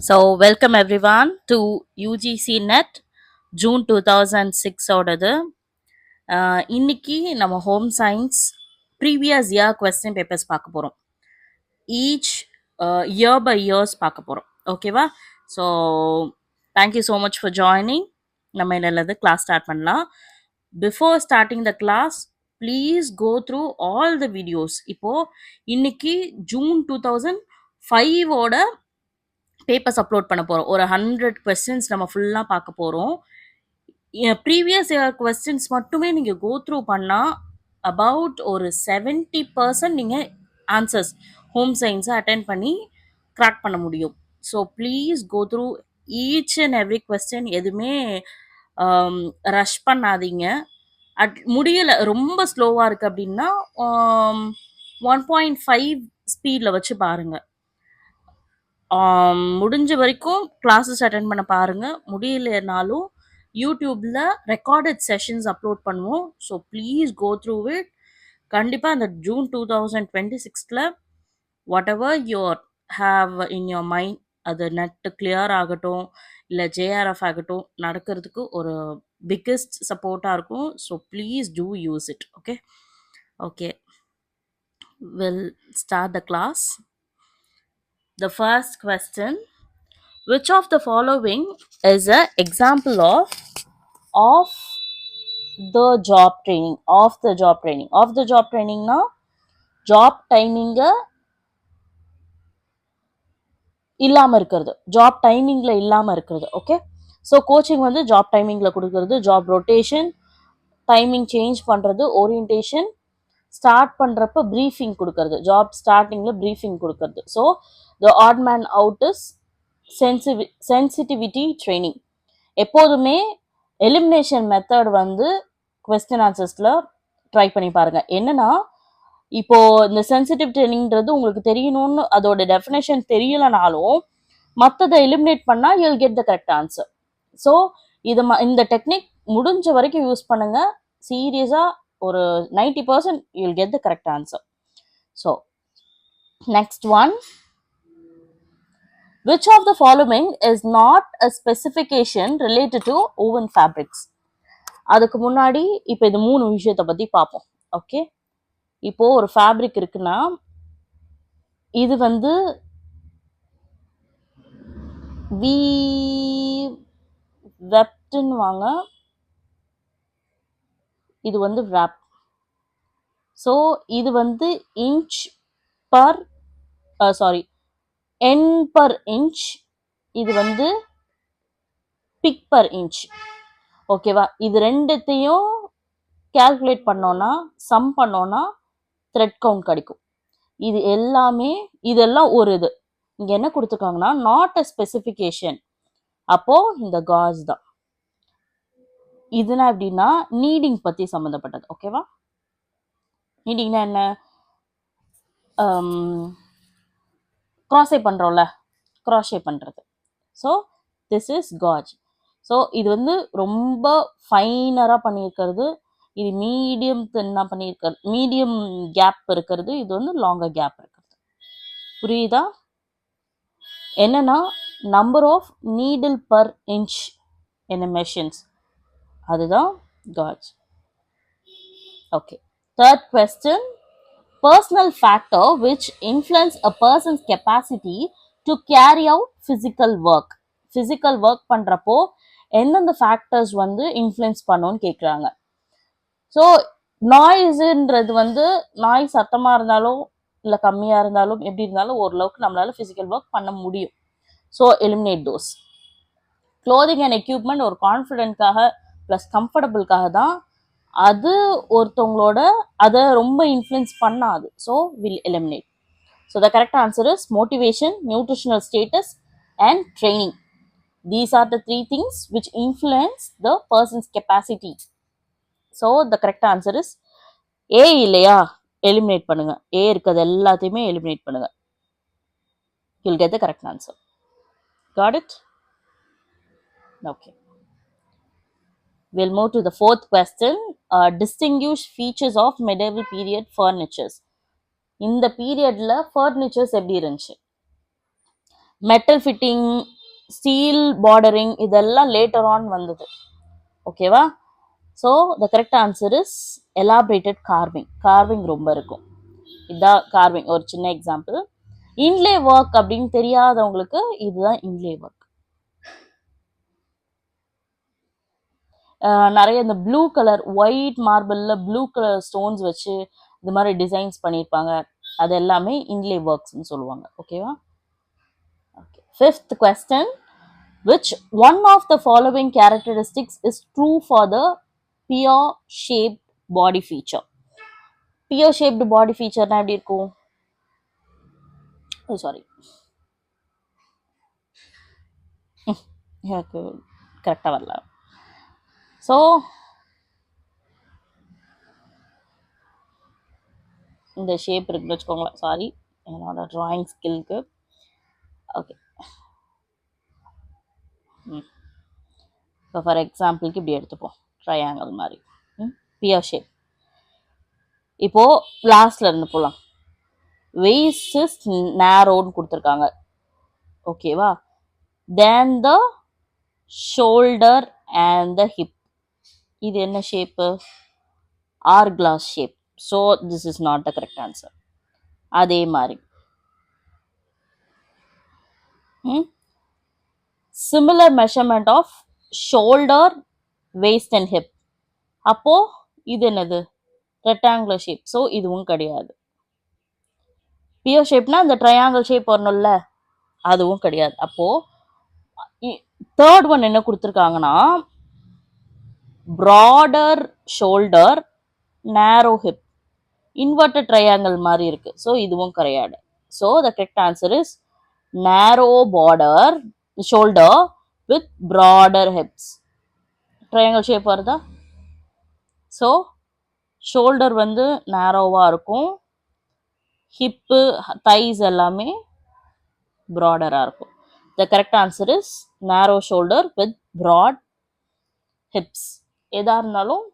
So, welcome everyone to UGC NET June 2006 ஓடது இன்னைக்கு நம்ம home science previous year question papers பார்க்க போகிறோம். ஈச் இயர் பை இயர்ஸ் பார்க்க போகிறோம். ஓகேவா? So thank you so much for joining. நம்ம என்னது கிளாஸ் ஸ்டார்ட் பண்ணலாம். Before starting the class please go through all the videos. இப்போது இன்னைக்கு ஜூன் 2005ஓட பேப்பர்ஸ் அப்லோட் பண்ண போகிறோம். ஒரு 100 கொஸ்டின்ஸ் நம்ம ஃபுல்லாக பார்க்க போகிறோம். ப்ரீவியஸ் இயர் கொஸ்டின்ஸ் மட்டுமே நீங்கள் கோ த்ரூ பண்ணால் அபவுட் ஒரு 70% நீங்கள் ஆன்சர்ஸ் ஹோம் சயின்ஸை அட்டென்ட் பண்ணி கிராக் பண்ண முடியும். So please go through each and every question. எதுவுமே ரஷ் பண்ணாதீங்க. முடியலை, ரொம்ப ஸ்லோவாக இருக்குது அப்படின்னா 1.5 ஸ்பீடில் வச்சு பாருங்கள். முடிஞ்ச வரைக்கும் கிளாஸஸ் அட்டென்ட் பண்ண பாருங்கள். முடியலைனாலும் யூடியூப்பில் ரெக்கார்டட் செஷன்ஸ் அப்லோட் பண்ணுவோம். So please go through it. கண்டிப்பாக அந்த June 2026 whatever your have in your mind, அது நெட்டு கிளியர் ஆகட்டும் இல்லை ஜேஆர்எஃப் ஆகட்டும், நடக்கிறதுக்கு ஒரு பிக்கெஸ்ட் சப்போர்ட்டாக இருக்கும். So please do use it. Okay will start the class. The first question: which of the following is an example of the job training? Of the job training na job timing இல்லாம இருக்கிறது, job டைமிங்ல இல்லாம இருக்கிறது. Okay, so coaching வந்து job டைமிங்ல கொடுக்கறது, job rotation, timing change பண்றது, orientation, start பண்ணுறப்ப ப்ரீஃபிங் கொடுக்கறது, ஜாப் ஸ்டார்டிங்கில் ப்ரீஃபிங் கொடுக்கறது. So the odd man out is sensitivity training. எப்போதுமே எலிமினேஷன் மெத்தட் வந்து கொஸ்டின் ஆன்சர்ஸில் ட்ரை பண்ணி பாருங்கள். என்னன்னா, இப்போது இந்த சென்சிட்டிவ் ட்ரைனிங்கிறது உங்களுக்கு தெரியணும்னு அதோட டெஃபினேஷன் தெரியலனாலும் மற்றதை எலிமினேட் பண்ணால் you'll get the correct answer. So இந்த டெக்னிக் முடிஞ்ச வரைக்கும் யூஸ் பண்ணுங்கள். சீரியஸாக ஒரு 90% you'll get the correct answer. So next one: which of the following is not a specification related to woven fabrics? அதுக்கு முன்னாடி இப்போ இது 3 விஷயத்தை பற்றி பார்ப்போம். ஓகே, இப்போ ஒரு ஃபேப்ரிக் இருக்குன்னா இது வந்து வெப்டுன்னு வாங்க, இது வந்து wrap. ஸோ இது வந்து இன்ச் பர் என் பர் இன்ச், இது வந்து பிக் பர் இன்ச். ஓகேவா? இது ரெண்டுத்தையும் கால்குலேட் பண்ணோன்னா, சம் பண்ணோன்னா த்ரெட் கவுண்ட் கிடைக்கும். இது எல்லாமே இதெல்லாம் ஒரு இது. இங்கே என்ன கொடுத்துருக்காங்கன்னா நாட் அ ஸ்பெசிஃபிகேஷன். அப்போது இந்த காஸ் தான். இதுனா எப்படின்னா நீடிங் பற்றி சம்மந்தப்பட்டது. ஓகேவா? நீடிங்னா என்ன? க்ராஸே பண்ணுறோம்ல, க்ராஷே பண்ணுறது. So this is gauge. So இது வந்து ரொம்ப ஃபைனராக பண்ணியிருக்கிறது, இது மீடியம் தின்னாக பண்ணியிருக்கிறது, மீடியம் கேப் இருக்கிறது, இது வந்து லாங்கர் கேப் இருக்கிறது. புரியுதா? என்னன்னா number of needle per inch என்ன மெஷின்ஸ், அதுதான் gauge. Okay, third question: personal factor which influence a person's capacity to carry out physical work. physical work பண்றப்போ எந்தெந்த ஃபேக்டர்ஸ் வந்து இன்ஃப்ளூயன்ஸ் பண்ணுன்னு கேட்குறாங்க. ஸோ நாய்ஸுன்றது வந்து நாய் சத்தமாக இருந்தாலும் இல்லை கம்மியாக இருந்தாலும் எப்படி இருந்தாலும் ஓரளவுக்கு நம்மளால ஃபிசிக்கல் ஒர்க் பண்ண முடியும். So eliminate those. Clothing and equipment ஒரு கான்ஃபிடென்ட்காக ப்ளஸ் கம்ஃபர்டபுளுக்காக தான், அது ஒருத்தவங்களோட அதை ரொம்ப இன்ஃப்ளூயன்ஸ் பண்ணாது. So will eliminate. So the correct answer is motivation, nutritional status and training. These are the 3 things which influence the person's capacity. So the correct answer is A. இல்லையா? Eliminate பண்ணுங்க. A இருக்கிறது எல்லாத்தையுமே eliminate பண்ணுங்க. You'll get the correct answer. Got it? Okay. We'll move to the 4th question. Distinguish features of medieval period furnitures. இந்த பீரியட்ல furnitures எப்படி இருந்துச்சு? Metal fitting steel bordering இதெல்லாம் லேட்டர் ஆன் வந்தது. ஓகேவா? So the correct answer is elaborated carving. Carving ரொம்ப இருக்கும். இதுதான் கார்விங். ஒரு சின்ன எக்ஸாம்பிள். இன்லே ஒர்க் அப்படின்னு தெரியாதவங்களுக்கு இதுதான் இன்லே ஒர்க். நிறைய இந்த ப்ளூ கலர் ஒயிட் மார்பிளில் ப்ளூ கலர் ஸ்டோன்ஸ் வச்சு இது மாதிரி டிசைன்ஸ் பண்ணியிருப்பாங்க. அது எல்லாமே இன்லே ஒர்க்ஸ்ன்னு சொல்லுவாங்க. ஓகேவா? Okay. 5th question. Which one of the following characteristics is true for the pear-shaped body feature? Pear-shaped body feature na எப்படி இருக்கும்? சாரி, எனக்கு கரெக்டாக வரல. ஸோ இந்த ஷேப் இருக்குன்னு வச்சுக்கோங்களேன். சாரி, என்னோட ட்ராயிங் ஸ்கில்க்கு. ஓகே. இப்போ ஃபார் எக்ஸாம்பிளுக்கு இப்படி எடுத்துப்போம், ட்ரையாங்கிள் மாதிரி. Pear shape. இப்போது லாஸ்ட்ல இருந்து போகலாம். வெயிஸ்ட் இஸ் நேரோன்னு கொடுத்துருக்காங்க. ஓகேவா? Then the shoulder and the hip. இது என்ன shape? Hourglass shape. So this is not the correct answer. அதே மாதிரி similar measurement of shoulder, waist and hip. அப்போ இது என்னது? Rectangular shape. ஸோ இதுவும் கிடையாது. பியர் ஷேப்னா இந்த ட்ரையாங்கிள் ஷேப் வரணும்ல, அதுவும் கிடையாது. அப்போ தேர்ட் ஒன் என்ன கொடுத்துருக்காங்கன்னா broader shoulder, narrow hip, inverted triangle மாதிரி இருக்கு. ஸோ இதுவும் கிடையாது. So the correct answer is narrow border shoulder with broader hips. Triangle shape வருதா? ஸோ ஷோல்டர் வந்து நேரோவாக இருக்கும், ஹிப்பு தைஸ் எல்லாமே ப்ராடராக இருக்கும். The correct answer is narrow shoulder with broad hips. எதாக இருந்தாலும்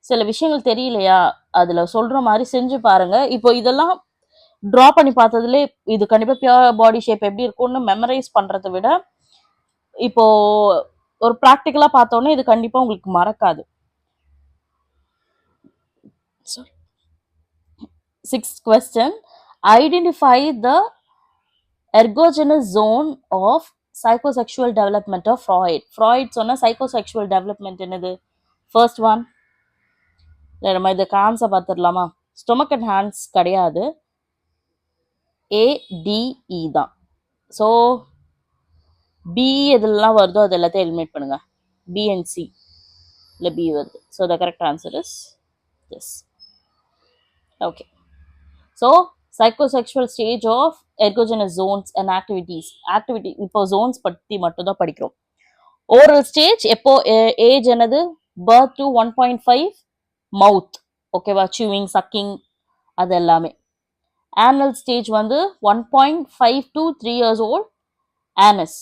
சில விஷயங்கள் தெரியலையா, அதில் சொல்கிற மாதிரி செஞ்சு பாருங்கள். இப்போ இதெல்லாம் ட்ரா பண்ணி பார்த்ததுலே இது கண்டிப்பாக பியூர் பாடி ஷேப் எப்படி இருக்கும்னு மெமரைஸ் பண்ணுறதை விட இப்போது ஒரு ப்ராக்டிக்கலாக பார்த்தோன்னே இது கண்டிப்பாக உங்களுக்கு மறக்காது. 6th question. Identify the ergogenous zone of psychosexual development of Freud. Freud சொன்ன psychosexual development என்னது? First one. இல்லை, நம்ம இதுக்கு ஆன்சர் பார்த்துடலாமா? ஸ்டொமக் அண்ட் ஹேண்ட்ஸ் கிடையாது, ADE தான். ஸோ B எதுலாம் வருதோ அது எல்லாத்தையும் எலிமினேட் பண்ணுங்க. B and C இல்லை B வருது. So the correct answer is this. Okay. So psychosexual stage of erogenous zones and activities. Activity இப்போ ஜோன்ஸ் பற்றி மட்டும் தான் படிக்கிறோம். ஓரல் ஸ்டேஜ் எப்போ? ஏஜ் என்னது? Birth to 1.5 mouth. ஓகேவா? சூவிங், சக்கிங் அது எல்லாமே. ஆனல் ஸ்டேஜ் வந்து 1.5 to 3 years old, anus.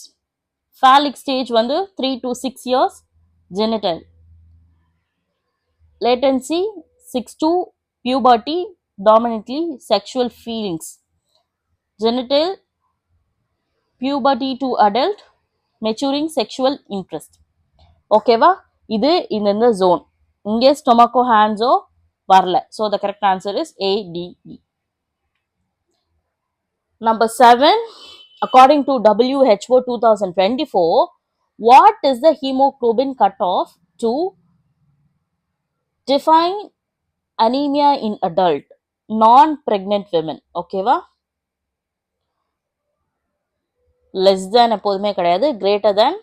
phallic stage வந்து 3 to 6 years, genital. latency 6 to puberty, dominantly sexual feelings. genital, puberty to adult, maturing sexual interest. ஓகேவா? இது இந்த ஜோன். இங்கே ஸ்டொமக்கோ ஹேண்ட்ஸோ வரல. So the correct answer is ADE. Number 7. According to WHO 2024, what is the hemoglobin cutoff to define anemia in adult non-pregnant women? ஓகேவா? Less than எப்போதுமே கிடையாது, greater than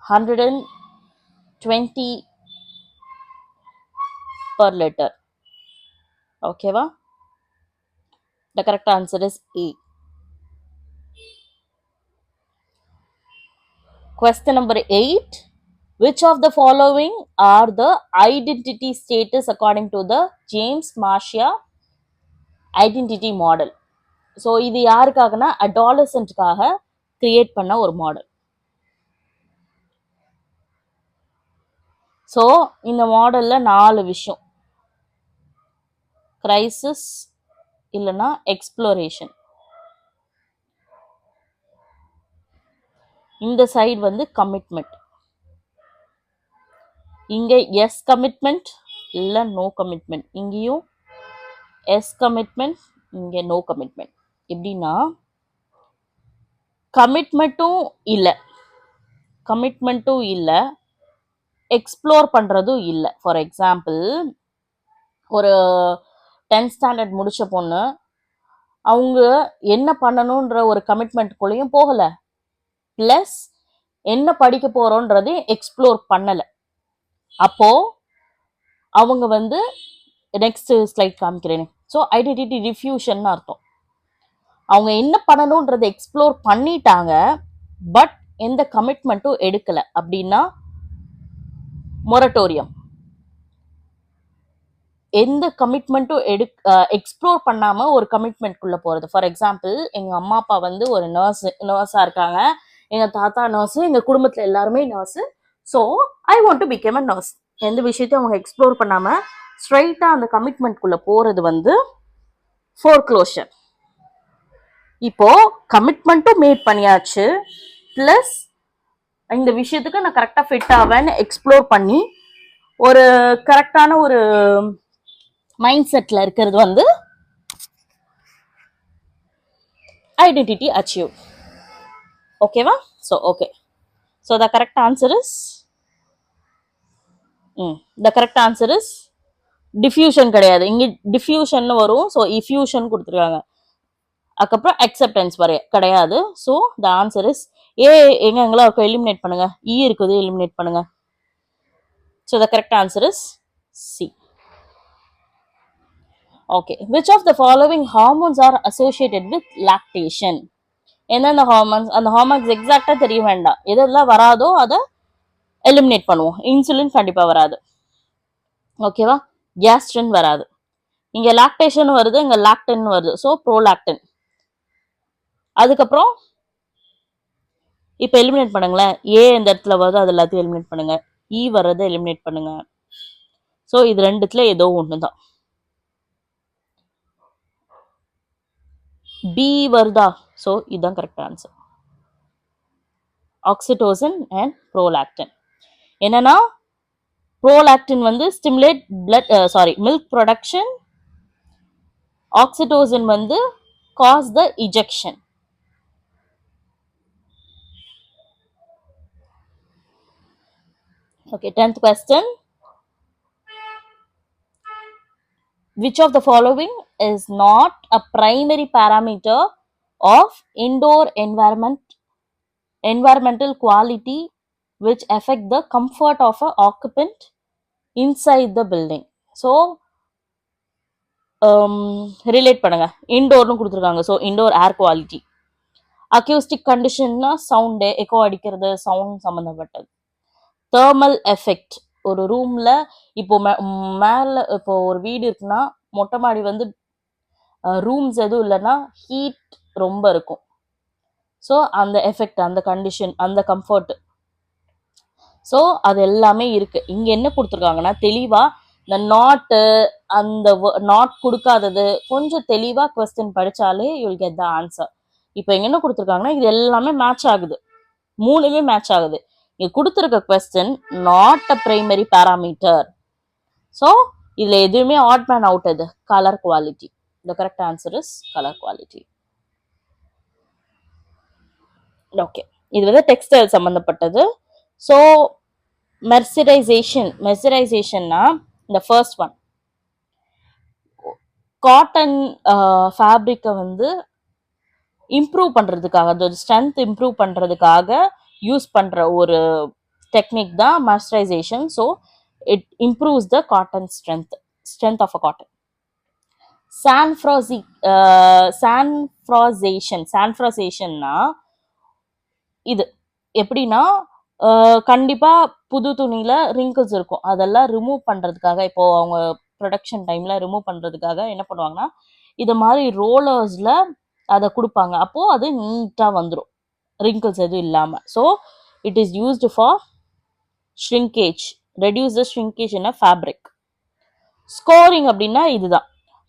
120 per liter. ஓகேவா? The correct answer is A. Question number 8. Which of the following are the identity status according to the James Marcia identity model? So இது யாருக்காகனா அடாலசன்ட்காக create பண்ண ஒரு model. So இந்த மாடலில் 4 விஷயம்: crisis இல்லைன்னா exploration, இந்த side வந்து கமிட்மெண்ட். இங்க எஸ் கமிட்மெண்ட் இல்ல நோ கமிட்மெண்ட். இங்கேயும் எஸ் கமிட்மெண்ட், இங்க நோ கமிட்மெண்ட். எப்படின்னா கமிட்மெண்ட்டும் இல்லை, எக்ஸ்ப்ளோர் பண்றதும் இல்லை. ஃபார் எக்ஸாம்பிள், ஒரு 10th ஸ்டாண்டர்ட் முடிச்ச பொண்ணு அவங்க என்ன பண்ணணுன்ற ஒரு கமிட்மெண்ட்குள்ளேயும் போகல, பிளஸ் என்ன படிக்க போறோன்றதையும் எக்ஸ்ப்ளோர் பண்ணல. அப்போ அவங்க வந்து நெக்ஸ்ட் ஸ்லைட் காமிக்கிறேன். ஸோ ஐடென்டிட்டி டிஃப்யூஷன் அர்த்தம். அவங்க என்ன பண்ணணுன்றதை எக்ஸ்ப்ளோர் பண்ணிட்டாங்க, பட் எந்த கமிட்மெண்ட்டும் எடுக்கல. அப்படின்னா மொரட்டோரியம். எந்த கமிட்மெண்ட்டும் எக்ஸ்ப்ளோர் பண்ணாம ஒரு கமிட்மெண்ட்குள்ள போறது. ஃபார் எக்ஸாம்பிள், எங்க அம்மா அப்பா வந்து ஒரு நர்ஸா இருக்காங்க, எங்க தாத்தா நர்ஸு, எங்க குடும்பத்துல எல்லாருமே nurse. So I want to become a nurse. எந்த விஷயத்தையும் அவங்க எக்ஸ்ப்ளோர் பண்ணாம ஸ்ட்ரைட்டா அந்த கமிட்மெண்ட்குள்ள போறது வந்து ஃபோர்க்ளோஷர். இப்போ கமிட்மெண்ட்டும் மேட் பண்ணியாச்சு, பிளஸ் இந்த விஷயத்துக்கு நான் கரெக்டா ஃபிட் ஆவேன்னு எக்ஸ்ப்ளோர் பண்ணி ஒரு கரெக்டான ஒரு மைண்ட் செட்ல இருக்கிறது வந்து ஐடென்டிட்டி அச்சீவ். ஓகேவா? So okay. So the correct answer is diffusion கிடையாது. இங்க டிஃப்யூஷன் வரும். ஸோ இஃப்யூஷன் கொடுத்துருக்காங்க. அதுக்கப்புறம் அக்செப்டன்ஸ் கிடையாது. So the answer is A. எங்கெங்கெல்லாம் இருக்கும் எலிமினேட் பண்ணுங்க. இ இருக்குது, எலிமினேட் பண்ணுங்க. So the correct answer is C. Okay. Which of the following hormones are associated with lactation? என்னென்ன ஹார்மோன்ஸ்? அந்த ஹார்மோன்ஸ் எக்ஸாக்டா தெரிய வேண்டாம். எதெல்லாம் வராதோ அதை எலிமினேட் பண்ணுவோம். இன்சுலின் கண்டிப்பா வராது. ஓகேவா? கேஸ்ட்ரின் வராது. இங்க லாக்டேஷன் வருது, இங்க லாக்டின் வருது. So prolactin. அதுக்கப்புறம் இப்போ எலிமினேட் பண்ணுங்களேன். ஏ இந்த இடத்துல வருது, அது எல்லாத்தையும் எலிமினேட் பண்ணுங்க. இ வர்றதை எலிமினேட் பண்ணுங்க. ஸோ இது ரெண்டுத்துல ஏதோ ஒன்று தான். பி வருதா? ஸோ இதுதான் correct answer. Oxytocin and prolactin. என்னன்னா ப்ரோலாக்டின் வந்து ஸ்டிமுலேட் மில்க் ப்ரொடக்ஷன். ஆக்சிடோசின் வந்து cos the ejection. Okay, 10th question. Which of the following is not a primary parameter of indoor environmental quality which affect the comfort of an occupant inside the building? So relate பண்ணுங்க. இன்டோர்னு கொடுத்துருக்காங்க. So indoor air quality. Acoustic கண்டிஷன்னா sound, echo அடிக்கிறது, sound சம்மந்தப்பட்டது. Thermal effect. ஒரு ரூம்ல இப்போ மேல இப்போ ஒரு வீடு இருக்குன்னா மொட்டை மாடி வந்து ரூம்ஸ் எதுவும் இல்லைன்னா ஹீட் ரொம்ப இருக்கும். ஸோ அந்த எஃபெக்ட், அந்த கண்டிஷன், அந்த கம்ஃபர்ட், ஸோ அது எல்லாமே இருக்கு. இங்க என்ன கொடுத்துருக்காங்கன்னா தெளிவா இந்த நாட்டு, அந்த நாட் கொடுக்காதது கொஞ்சம் தெளிவா கொஸ்டின் படிச்சாலே you will get the answer. இப்போ இங்க என்ன கொடுத்துருக்காங்கன்னா இது எல்லாமே மேட்ச் ஆகுது, மூணுமே மேட்ச் ஆகுது. இங்க கொடுத்துருக்க question not a primary parameter. So இதுல எதுவுமே ஆட் மேன் அவுட். அது colour quality. The correct answer is colour quality. Okay, இது வந்து டெக்ஸ்டைல் சம்பந்தப்பட்டது. ஸோ மெர்சரைசேஷன்னா இந்த ஃபர்ஸ்ட் ஒன், காட்டன் ஃபேப்ரிக்கை வந்து இம்ப்ரூவ் பண்றதுக்காக, அதோட ஸ்ட்ரென்த் இம்ப்ரூவ் பண்றதுக்காக யூஸ் பண்ற ஒரு டெக்னிக் தான் mercerization. So it improves the cotton strength of a cotton. சான்ஃப்ராசேஷன்னா இது எப்படின்னா கண்டிப்பா புது துணியில ரிங்கிள்ஸ் இருக்கும், அதெல்லாம் ரிமூவ் பண்றதுக்காக, இப்போ அவங்க ப்ரொடக்ஷன் டைம்ல ரிமூவ் பண்றதுக்காக என்ன பண்ணுவாங்கன்னா இது மாதிரி ரோலர்ஸ்ல அதை கொடுப்பாங்க. அப்போ அது நீட்டா வந்துடும், ரிங்கிள்ஸ் எதுவும் இல்லாம. So it is used for shrinkage, reduce the shrinkage in a fabric. Scoring அப்படின்னா இதுதான்.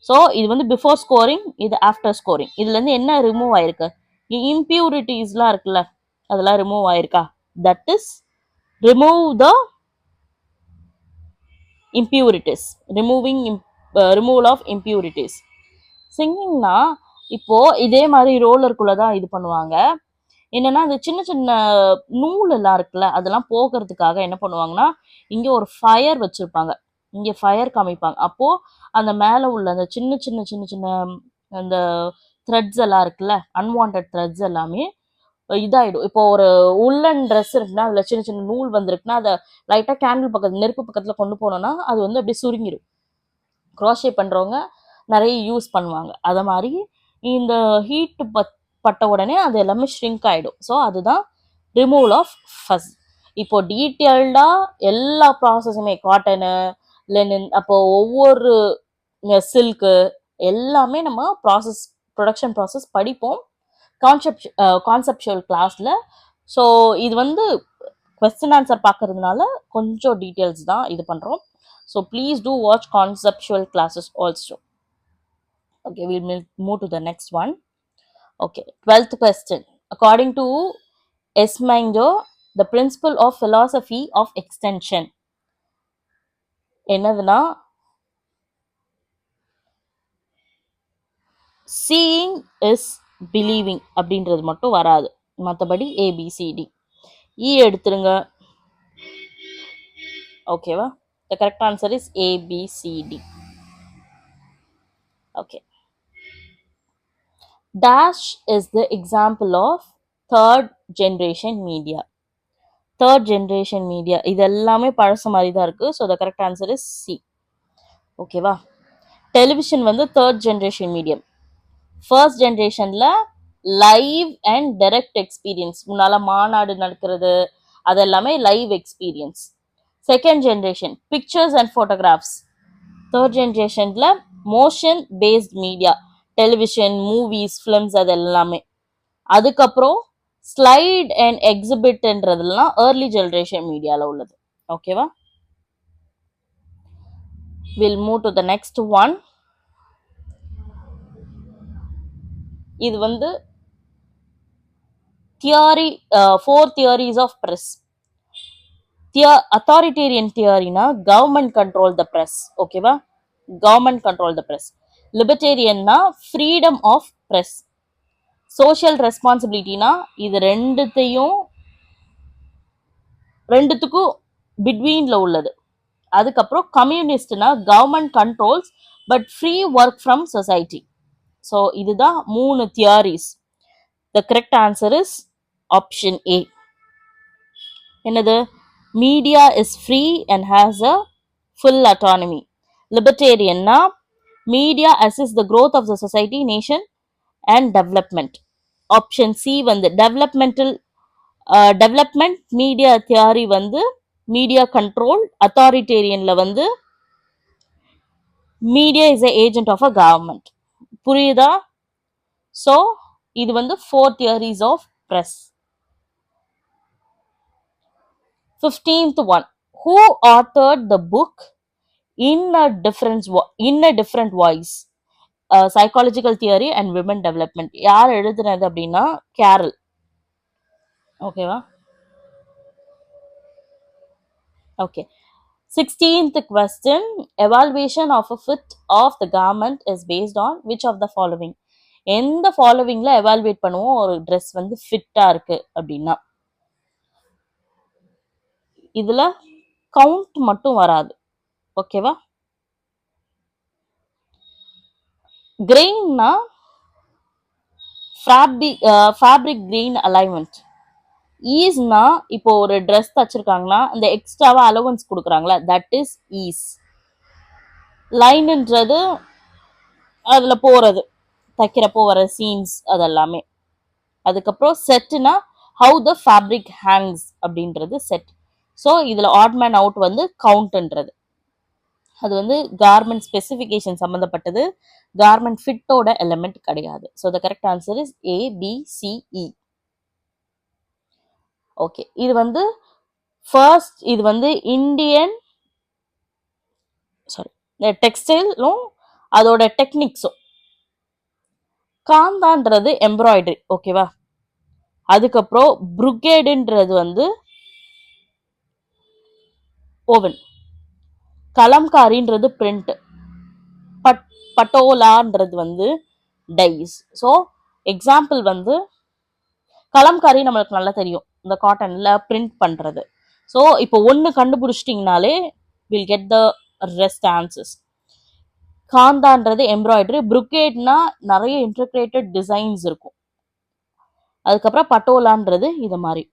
ஸோ இது வந்து பிஃபோர் ஸ்கோரிங், இது ஆஃப்டர் ஸ்கோரிங். இதுல இருந்து என்ன ரிமூவ் ஆயிருக்கு? இம்பியூரிட்டிஸ்லாம் இருக்குல்ல, அதெல்லாம் ரிமூவ் ஆயிருக்கா? That is remove the impurities, removal of impurities. சிங்கிங்னா இப்போ இதே மாதிரி ரோலருக்குள்ள தான் இது பண்ணுவாங்க. என்னன்னா அந்த சின்ன சின்ன நூல் எல்லாம் இருக்குல்ல, அதெல்லாம் போகிறதுக்காக என்ன பண்ணுவாங்கன்னா, இங்க ஒரு ஃபயர் வச்சிருப்பாங்க. இங்க ஃபயர் காமிப்பாங்க. அப்போ அந்த மேல உள்ள அந்த சின்ன சின்ன சின்ன சின்ன அந்த த்ரெட்ஸ் எல்லாம் இருக்குல்ல, அன்வான்ட் த்ரெட்ஸ் எல்லாமே இதாயிடும். இப்போ ஒரு உள்ளன் ட்ரெஸ் இருக்குன்னா அதுல சின்ன சின்ன நூல் வந்திருக்குன்னா அதை லைட்டா கேண்டில் பக்கத்துல நெருப்பு பக்கத்துல கொண்டு போனோம்னா அது வந்து அப்படியே சுருங்கிடும். க்ரோஷே பண்றவங்க நிறைய யூஸ் பண்ணுவாங்க. அத மாதிரி இந்த ஹீட் பட்ட உடனே அது எல்லாமே ஷ்ரிங்க் ஆயிடும். ஸோ அதுதான் ரிமூவல் ஆஃப் ஃபஸ். இப்போ டீட்டெயில்டா எல்லா ப்ராசஸுமே காட்டனு, லெனின், அப்போ ஒவ்வொரு சில்க்கு எல்லாமே நம்ம ப்ராசஸ், ப்ரொடக்ஷன் ப்ராசஸ் படிப்போம் கான்செப்சுவல் கிளாஸ்ல. ஸோ இது வந்து கொஸ்டின் ஆன்சர் பார்க்கறதுனால கொஞ்சம் டீட்டெயில்ஸ் தான் இது பண்றோம். So please two watch conceptual classes also. Okay, we'll move to the next one. Okay, 12th question. According to Esmander, the principle of philosophy of extension என்னதுன்னா seeing is believing அப்படின்றது மட்டும் வராது, மற்றபடி ஏபிசிடி எடுத்துருங்க. ஓகேவா? the correct answer is ABCD. okay, dash is the example of third generation media. Third generation media இது எல்லாமே பழசு மாதிரி தான் இருக்கு. So the correct answer is C. ஓகேவா? டெலிவிஷன் வந்து தேர்ட் ஜென்ரேஷன் மீடியம். ஃபர்ஸ்ட் ஜென்ரேஷன்ல லைவ் அண்ட் டைரக்ட் எக்ஸ்பீரியன்ஸ், முன்னால மாநாடு நடக்கிறது அதெல்லாமே live experience. Second generation pictures and photographs. Third ஜென்ரேஷன்ல motion based media, television, movies, films அது எல்லாமே. அதுக்கப்புறம் ஸ்லைட் அண்ட் எக்ஸிபிட்ன்றதுலாம் ஏர்லி ஜெனரேஷன் மீடியால உள்ளது. ஓகேவா? Will move to the next one. இது வந்து theory, 4 theories of press. Authoritarian தியரினா கவர்மெண்ட் கண்ட்ரோல் த பிரஸ். ஓகேவா? Government control the press. லிபர்டேரியன்னா ஃப்ரீடம் ஆஃப் பிரஸ். சோஷியல் ரெஸ்பான்சிபிலிட்டினா இது ரெண்டுத்துக்கும் பிட்வீன்ல உள்ளது. அதுக்கப்புறம் கம்யூனிஸ்ட்னா government controls but free work from society. So இதுதான் 3 theories. The correct answer is option A. என்னது? Media is free and has a full autonomy. லிபர்டேரியன்னா media assist the growth of the society, nation and development. Option C வந்து development media theory வந்து media control. அத்தாரிட்டேரியன்ல வந்து media is a agent of a government. புரியுதா? So இது வந்து 4 theories of press. 15th one. Who authored the book in a different voice? Psychological theory and women development. யார் எழுதுனது அப்படின்னா carol. ஓகேவா? Okay. 16th question. Evaluation of a fit of the garment is based on which of the following? எந்த ஃபாலோவிங்ல evaluate பண்ணுவோம் ஒரு dress வந்து ஃபிட்டா இருக்கு அப்படின்னா? இதுல கவுண்ட் மட்டும் வராது. ஓகேவா? கிரெயின்னா ஃபேப்ரிக் கிரெயின் அலைன்மெண்ட். ஈஸ்னா இப்போ ஒரு ட்ரெஸ் தச்சிருக்காங்கன்னா அந்த எக்ஸ்ட்ராவா அலவன்ஸ் கொடுக்குறாங்களா, தட் இஸ் ஈஸ். லைன்ன்றது அதுல போறது, தைக்கிறப்போ வர சீன்ஸ் அதெல்லாமே. அதுக்கப்புறம் செட்னா ஹவு த ஃபேப்ரிக் ஹேங்ஸ் அப்படின்றது செட். ஸோ இதுல ஆட் மேன் அவுட் வந்து கவுண்ட்ன்றது. அது வந்து கார்மெண்ட் ஸ்பெசிஃபிகேஷன் சம்மந்தப்பட்டது, கார்மெண்ட் ஃபிட்டோட எலிமெண்ட் கிடையாது. So the correct answer is ABCE. Okay. இது வந்து ஃபர்ஸ்ட், இது வந்து இந்தியன் டெக்ஸ்டைலும் அதோட டெக்னிக்ஸும். காந்தான்றது எம்ப்ராய்டரி. ஓகேவா? அதுக்கப்புறம் brocade வந்து ஓவன், கலம்காரின்றது பிரிண்ட், பட்டோலான்றது வந்து டைஸ். ஸோ எக்ஸாம்பிள் வந்து கலம்காரி நம்மளுக்கு நல்லா தெரியும், இந்த காட்டன்ல பிரிண்ட் பண்றது. ஸோ இப்போ ஒன்று கண்டுபிடிச்சிட்டிங்கனாலே will get the rest answers. காந்தான்றது எம்ப்ராய்டரி, புருக்கேட்னா நிறைய இன்டர்கிரேட்டட் டிசைன்ஸ் இருக்கும். அதுக்கப்புறம் பட்டோலான்றது இது மாதிரி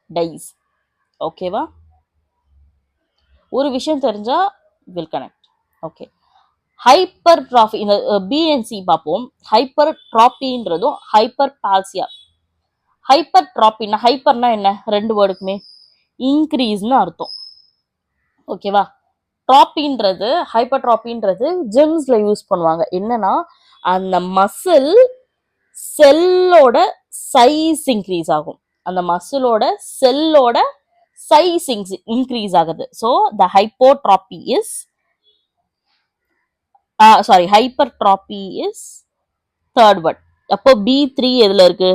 டைஸ். ஓகேவா? ஒரு விஷயம் தெரிஞ்சா will connect. Okay, hypertrophy, இந்த பிஎன்சி பார்ப்போம். ஹைப்பர் ட்ராபின்றதும் ஹைப்பர் பால்சியா. ஹைப்பர் ட்ராபின்னா, ஹைப்பர்னா என்ன, ரெண்டு வேர்டுக்குமே இன்க்ரீஸ்னு அர்த்தம். ஓகேவா? ட்ராபின்றது, ஹைப்பர் ட்ராபின்றது ஜிம்ஸ்ல யூஸ் பண்ணுவாங்க. என்னன்னா அந்த மசில் செல்லோட சைஸ் இன்க்ரீஸ் ஆகும், அந்த மசிலோட செல்லோட சைஸ் இன்க்ரீஸ் ஆகுது. So the hypotrophy is hypertrophy is third word. அப்போ B3 எதுல இருக்கு?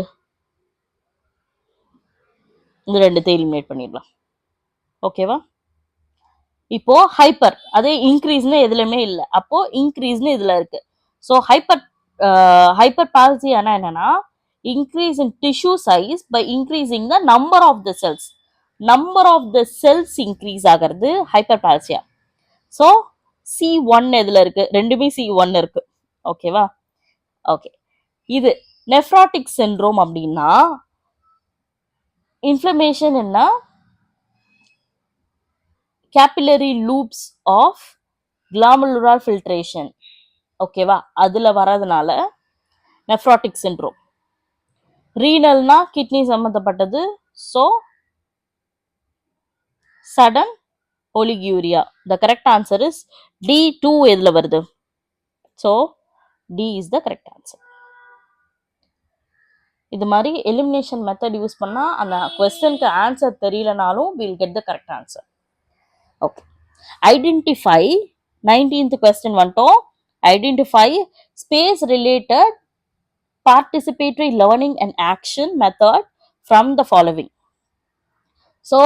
இந்த ரெண்டு எலிமினேட் பண்ணிடலாம். ஓகேவா? இப்போ ஹைப்பர் அதே இன்க்ரீஸ்னு எதுலயுமே இல்லை, அப்போ இன்க்ரீஸ்னு இதுல இருக்கு. ஸோ ஹைப்பர் பால்சியானா என்னன்னா increase in tissue size by increasing the number of the cells. Number of the cells increase ஆகிறது ஹைப்பர் பால்சியா. ஸோ C1 எதுல இருக்கு? ரெண்டுமே C1 இருக்கு. ஓகேவா? ஓகே, இது நெஃப்ராட்டிக் சிண்ட்ரோம் அப்படின்னா இன்ஃப்ளமேஷன் என்ன, capillary loops of glomerular filtration. ஓகேவா? அதுல வரதுனால நெஃப்ராட்டிக் சிண்ட்ரோம். ரீனல்னா கிட்னி சம்பந்தப்பட்டது. So sudden oliguria. The correct answer is D2 எதுல வருது? So D is the correct answer. இது மாதிரி எலிமினேஷன் மெத்தட் யூஸ் பண்ணா அந்த கொஸ்டினுக்கு ஆன்சர் தெரியலனாலும் will get the correct answer. Okay, identify 19th question வந்துட்டோம். Identify space related participatory learning and action method from the following. So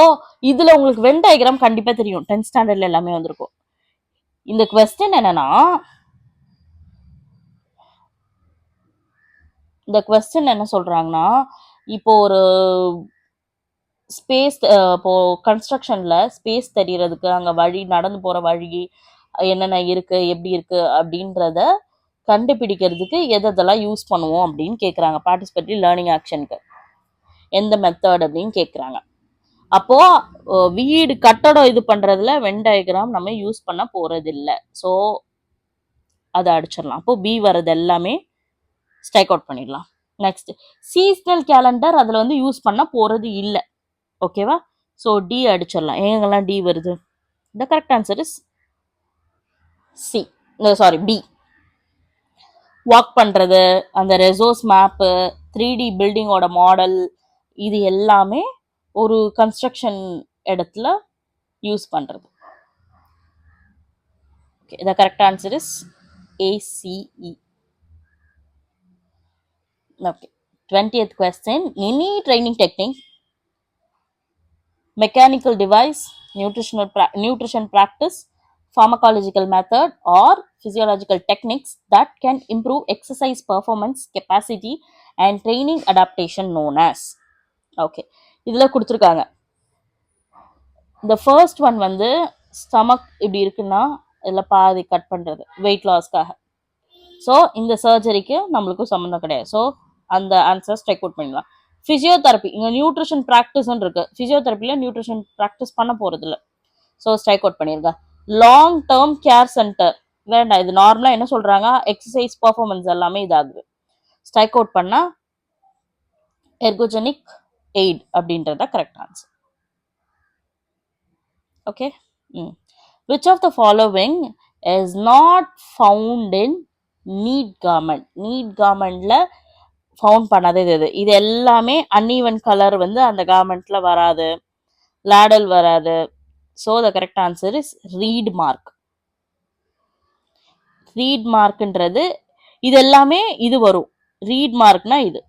இதுல உங்களுக்கு Venn diagram கண்டிப்பா தெரியும், 10th ஸ்டாண்டர்ட்ல எல்லாமே வந்திருக்கும். இந்த கொஸ்டின் என்னன்னா, இந்த கொஸ்டின் என்ன சொல்றாங்கன்னா, இப்போ ஒரு ஸ்பேஸ், இப்போ கன்ஸ்ட்ரக்ஷன்ல ஸ்பேஸ் தெரியறதுக்கு அங்க வழி, நடந்து போற வழி என்னென்ன இருக்கு, எப்படி இருக்கு அப்படின்றத கண்டுபிடிக்கிறதுக்கு எதெல்லாம் யூஸ் பண்ணுவோம் அப்படின்னு கேட்குறாங்க. பார்ட்டிசிபேட்டரி லேர்னிங் ஆக்ஷனுக்கு எந்த மெத்தட் அப்படின்னு கேட்குறாங்க. அப்போ வீடு கட்டடம் இது பண்றதுல வென் டயக்ராம் நம்ம யூஸ் பண்ண போறது இல்லை. ஸோ அதை அடிச்சிடலாம். அப்போ B வர்றது எல்லாமே ஸ்ட்ரைக் அவுட் பண்ணிடலாம். நெக்ஸ்ட் சீசனல் கேலண்டர் அதுல வந்து யூஸ் பண்ண போறது இல்லை. ஓகேவா? ஸோ D அடிச்சிடலாம். எங்கெல்லாம் D வருது? த correct answer is B. Walk பண்றது, அந்த ரெசோர்ஸ் மேப்பு, 3D பில்டிங்கோட மாடல், இது எல்லாமே ஒரு கன்ஸ்ட்ரக்ஷன் இடத்துல யூஸ் பண்றது. Okay, the correct answer is ACE. Okay, 20th question. Any training technique, mechanical device, nutrition practice, pharmacological method or physiological techniques that can improve exercise performance, capacity and training adaptation known as. Okay, இதுல கொடுத்துருக்காங்க. இந்த first one வந்து stomach இப்படி இருக்குன்னா இதில் பாதி cut பண்ணுறது wait லாஸ்க்காக. So இந்த சர்ஜரிக்கு நம்மளுக்கும் சம்மந்தம் கிடையாது. ஸோ அந்த ஆன்சர் ஸ்ட்ரைக் அவுட் பண்ணிடலாம். ஃபிசியோதெரப்பி, இங்கே நியூட்ரிஷன் ப்ராக்டிஸ்ன்னு இருக்கு, ஃபிசியோதெரப்பியில் நியூட்ரிஷன் ப்ராக்டிஸ் பண்ண போகிறது இல்லை. ஸோ ஸ்ட்ரைக் அவுட் பண்ணியிருக்கேன். லாங் டேர்ம் கேர் சென்டர் வேண்டாம், இது நார்மலாக என்ன சொல்கிறாங்க, எக்ஸசைஸ் பர்ஃபார்மன்ஸ் எல்லாமே இதாகுது. ஸ்ட்ரைக் அவுட் பண்ணால் எர்கோஜெனிக் எய்ட் அப்படின்றத correct answer. Okay, which of the following is not found in knit garment? Knit கார்மெண்ட்ல ஃபவுண்ட் பண்ணாதது இது. இது எல்லாமே அன்ஈவன் கலர் வந்து அந்த கார்மெண்ட்ல வராது, லேடல் வராது. So the correct answer is reed mark. Reed மார்க்ன்றது இது எல்லாமே இது வரும். ரீட் மார்க்னா இது.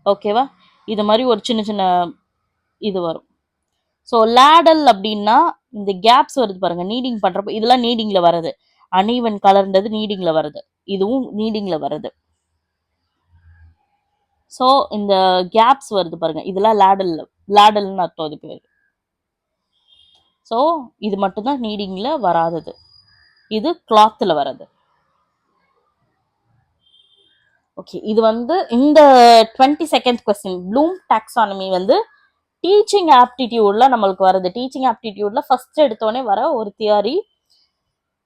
ஓகேவா? இது மாதிரி ஒரு சின்ன சின்ன இது வரும். ஸோ லேடல் அப்படின்னா இந்த கேப்ஸ் வருது பாருங்க, நீடிங் பண்றப்ப இதெல்லாம் நீடிங்ல வருது. அன்ஈவன் கலர்ன்றது நீடிங்ல வருது, இதுவும் நீடிங்ல வருது. ஸோ இந்த கேப்ஸ் வருது பாருங்க, இதெல்லாம் லேடல்னு அர்த்தம் அது பேர். ஸோ இது மட்டும்தான் நீடிங்ல வராதது, இது கிளாத்ல வர்றது. ஓகே, இது வந்து இந்த 22nd கொஸ்டின் ப்ளூம் டாக்ஸானமி வந்து டீச்சிங் ஆப்டிடியூட்ல நம்மளுக்கு வருது. டீச்சிங் ஆப்டிடியூட்ல ஃபர்ஸ்ட் எடுத்தோடனே வர ஒரு தியரி,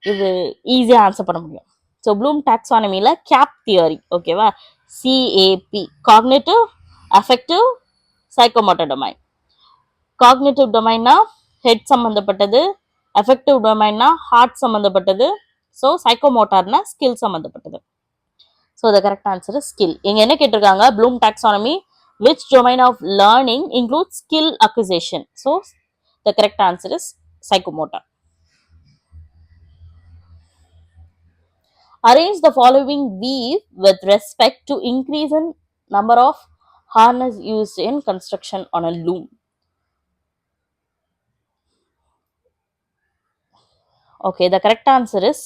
இது ஈஸியா ஆன்சர் பண்ண முடியும். ஸோ ப்ளூம் டாக்ஸானமில கேப் தியரி, ஓகேவா? C A P, cognitive, affective, psychomotor domain. Cognitive டொமைன்னா ஹெட் சம்பந்தப்பட்டது, அஃபெக்டிவ் டொமைன்னா ஹார்ட் சம்பந்தப்பட்டது, ஸோ சைக்கோமோட்டார்னா ஸ்கில் சம்பந்தப்பட்டது. So the correct answer is skill. இங்க என்ன கேட்டிருக்காங்க, Bloom taxonomy which domain of learning includes skill acquisition? So the correct answer is psychomotor. Arrange the following weave with respect to increase in number of harness used in construction on a loom. Okay, the correct answer is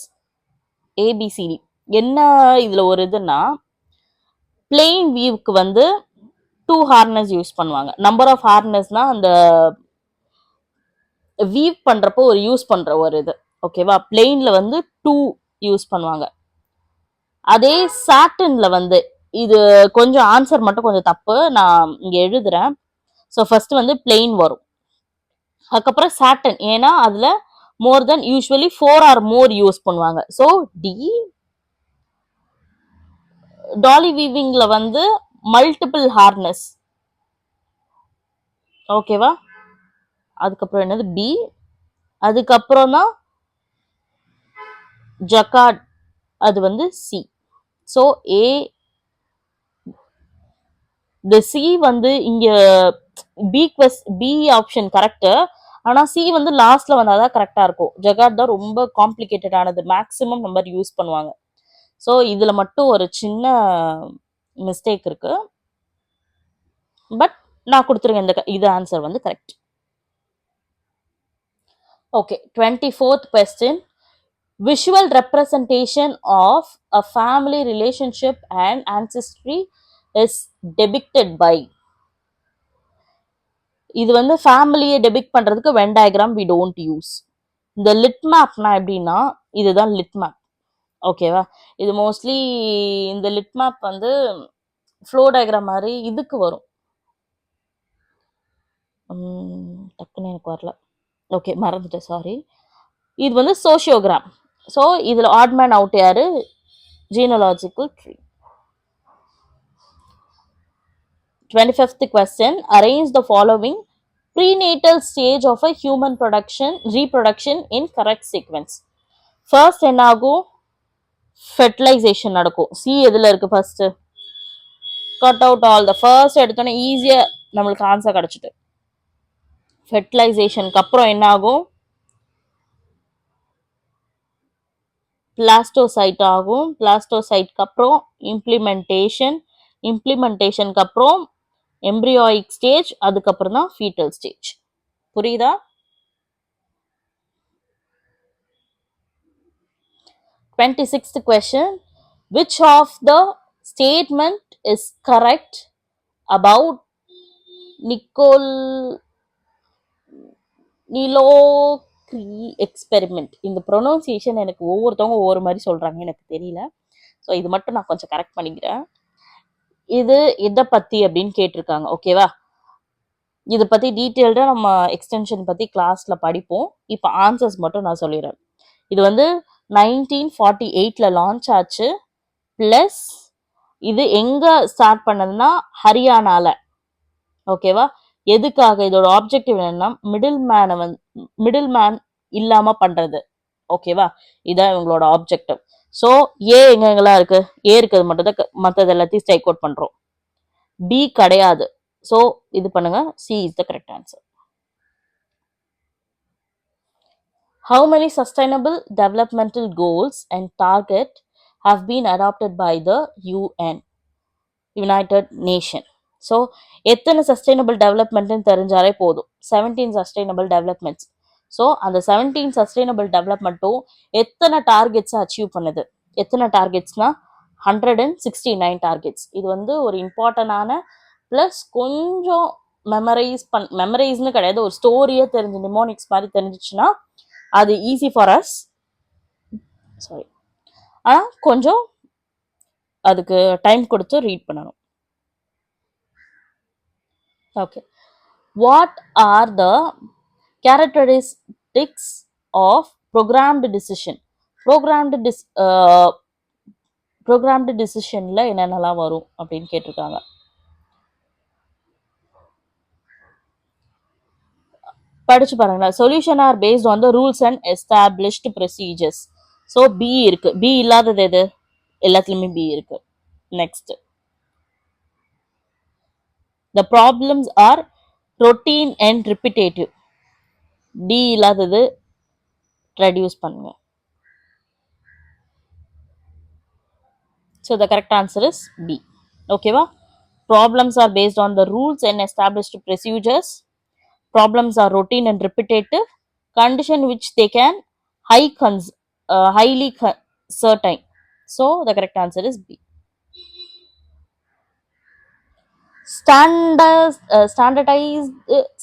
ABCD. என்ன இதுல ஒரு இதுன்னா, plain வீவ்க்கு வந்து 2 harness use பண்ணுவாங்க. Number of ஹார்னஸ்னா அந்த we've பண்றப்போ ஒரு use பண்ற ஒரு இது, ஓகேவா? பிளெயின்ல வந்து 2 யூஸ் பண்ணுவாங்க. அதே சாட்டன்ல வந்து, இது கொஞ்சம் ஆன்சர் மட்டும் கொஞ்சம் தப்பு, நான் இங்க எழுதுறேன். ஸோ ஃபர்ஸ்ட் வந்து பிளெயின் வரும், அதுக்கப்புறம் சாட்டன், ஏன்னா அதுல more than usually 4 or more use பண்ணுவாங்க. So D. டாலி வீவிங்ல வந்து மல்டிபிள் ஹார்னஸ், ஓகேவா? அதுக்கப்புறம் என்னது பி, அதுக்கப்புறம் தான் ஜக்கார்ட், அது வந்து சி. ஸோ ஏ, இந்த சி வந்து இங்க பி ஆப்ஷன் கரெக்ட், ஆனா சி வந்து லாஸ்ட்ல வந்தாதான் கரெக்டா இருக்கும். ஜகார்ட் தான் ரொம்ப காம்ப்ளிகேட்டட் ஆனது, மேக்ஸிமம் நம்பர் யூஸ் பண்ணுவாங்க. ஸோ இதுல மட்டும் ஒரு சின்ன மிஸ்டேக் இருக்கு, பட் நான் கொடுத்துருங்க, இந்த இது ஆன்சர் வந்து correct. Okay, 24th question. Visual representation of a family relationship and ancestry is depicted by. இது வந்து ஃபேமிலியை டெபிக் பண்றதுக்கு Venn diagram we don't use. இந்த லிட் மேப்னா எப்படின்னா, இதுதான் லிட் மேப், ஓகேவா? இது மோஸ்ட்லி இந்த லிட் மேப் வந்து ஃப்ளோ டயக்ராம் மாதிரி இதுக்கு வரும். டக்குன்னு எனக்கு வரல, ஓகே மறந்துட்டேன், சாரி. இது வந்து சோஷியோகிராம். ஸோ இதுல ஆட்மேன் அவுட் யாரு, ஜீனலாஜிக்கல் tree. 25th question. Arrange the following prenatal stage of a human reproduction in correct sequence. First என்ன ஆகும், ஃபெர்டிலைசேஷன் நடக்கும். சி எதுல இருக்கு first, cut out all the first எடுத்தோன்னே ஈஸியா நம்மளுக்கு ஆன்சர் கிடைச்சிட்டு. ஃபெர்டிலைசேஷனுக்கு அப்புறம் என்ன ஆகும், பிளாஸ்டோசைட் ஆகும். பிளாஸ்டோசைட்க்கு அப்புறம் இம்ப்ளிமெண்டேஷனுக்கு அப்புறம் எம்ப்ரியாயிக் ஸ்டேஜ், அதுக்கப்புறம் தான் ஃபீட்டல் ஸ்டேஜ். புரியுதா? 26th question. Which of the statement is correct about Nilokheri experiment? இந்த ப்ரொனவுன்சியேஷன் எனக்கு ஒவ்வொருத்தவங்க ஒவ்வொரு மாதிரி சொல்றாங்க, எனக்கு தெரியல. ஸோ இது மட்டும் நான் கொஞ்சம் கரெக்ட் பண்ணிக்கிறேன். இது எதை பத்தி அப்படின்னு கேட்டிருக்காங்க, ஓகேவா? இதை பத்தி டீட்டெயில்டா நம்ம எக்ஸ்டென்ஷன் பத்தி கிளாஸ்ல படிப்போம். இப்போ ஆன்சர்ஸ் மட்டும் நான் சொல்லிடுறேன். இது வந்து 1948ல லான்ச் ஆச்சு. பிளஸ் இது எங்க ஸ்டார்ட் பண்ணதுன்னா ஹரியானால, ஓகேவா? எதுக்காக, இதோட ஆப்ஜெக்டிவ் என்னன்னா மிடில் மேன் இல்லாம பண்றது, ஓகேவா? இதான் இவங்களோட ஆப்ஜெக்டிவ். ஸோ ஏ எங்கெங்கெல்லாம் இருக்கு, ஏ இருக்கிறது மட்டும் தான், மற்றது எல்லாத்தையும் ஸ்ட்ரைக் அவுட் பண்றோம். பி கிடையாது. ஸோ இது பண்ணுங்க, C is the correct answer. How many sustainable developmental goals and target have been adopted by the UN, United Nation? So எத்தனை சஸ்டைனபிள் டெவலப்மெண்ட்னு தெரிஞ்சாலே போதும். 17 சஸ்டைனபிள் டெவலப்மெண்ட்ஸ். ஸோ அந்த 17 சஸ்டைனபிள் டெவலப்மெண்ட்டும் எத்தனை டார்கெட்ஸை அச்சீவ் பண்ணுது? எத்தனை டார்கெட்ஸ்னா 169 டார்கெட்ஸ். இது வந்து ஒரு இம்பார்ட்டண்டான ப்ளஸ் கொஞ்சம் மெமரைஸ்னு கிடையாது, ஒரு ஸ்டோரியே தெரிஞ்சு நிமோனிக்ஸ் மாதிரி தெரிஞ்சிச்சுன்னா அது ஈஸி ஃபார் அஸ். சாரி, ஆனால் கொஞ்சம் அதுக்கு டைம் கொடுத்து ரீட் பண்ணணும். Okay, what are the characteristics of programmed decision? programmed decisionல என்னென்னலாம் வரும் அப்படின்னு கேட்டிருக்காங்க. படிச்சு பாருங்களா. Solution are based on the rules and established procedures. So B இருக்கு. பி இல்லாதது எது? எல்லாத்துலயுமே பி இருக்கு. Next, the problems are routine and repetitive. D இல்லாதது ரெடியூஸ் பண்ணுங்க. So the correct answer is B. ஓகேவா? Problems are based on the rules and established procedures. Problems are routine and repetitive. Condition which they can highly certain. So the correct answer is B. Standardized